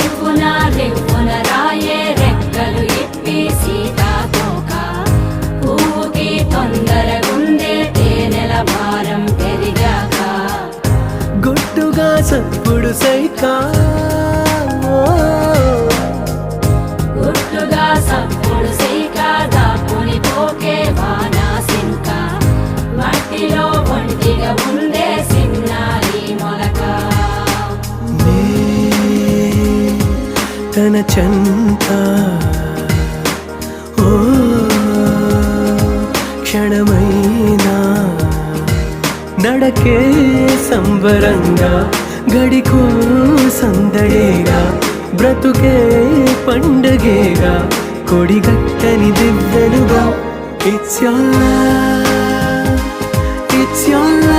రివ్వున రివ్వున రాయే రెక్కలు ఇప్పి సీతాకోక పువ్వుకి తొందరగుందే తేనెల భారం పెరిగాక గుట్టుగా సప్పుడు సైకా గుట్టుగా సప్పుడు సైక దాపుని పోకే వానా సింక మట్టిలో ఒంటిగా ఉందే సిన్నారి మొలక తన చెంత ఓ క్షణమైనా నడకే సంబరంగా గడికో సందడేగా బ్రతుకే పండగేగా కొడిగట్టని దివ్వెనుగా ఇట్స్ your love